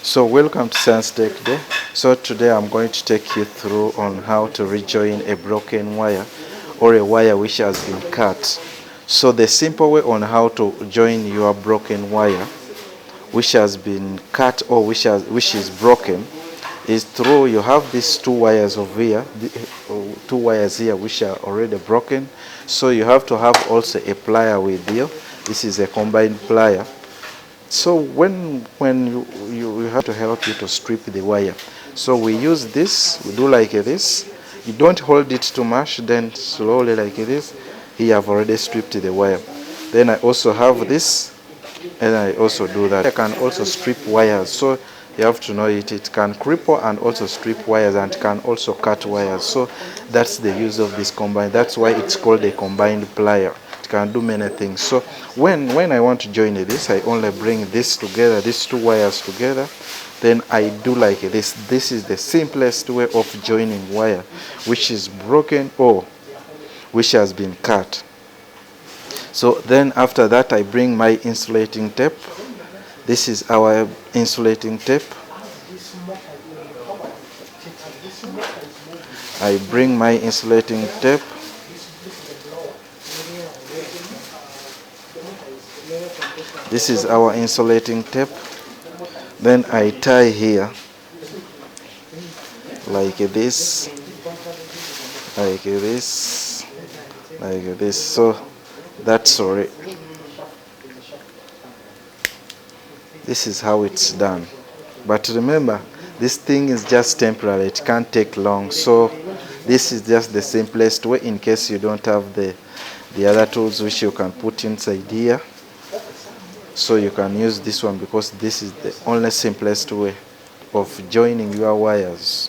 So welcome to Science Tech Day. So today I'm going to take you through on how to rejoin a broken wire or a wire which has been cut. So the simple way on how to join your broken wire which has been cut or which is broken is through you have these two wires over here, two wires here which are already broken. So you have to have also a plier with you. This is a combined plier. So when you have to help you to strip the wire. So we use this, we do like this. You don't hold it too much, then slowly like this. Here I've already stripped the wire. Then I also have this, and I also do that. I can also strip wires. So you have to know it can cripple and also strip wires and can also cut wires. So that's the use of this combine. That's why it's called a combined plier. It can do many things. So when I want to join this, I only bring this together, these two wires together. Then I do like this. This is the simplest way of joining wire which is broken or which has been cut. So then after that I bring my insulating tape. This is our insulating tape. I bring my insulating tape. This is our insulating tape. Then I tie here like this, like this, like this. So that's all right. This is how it's done. But remember, this thing is just temporary. It can't take long. So this is just the simplest way in case you don't have the other tools which you can put inside here. So you can use this one because this is the only simplest way of joining your wires.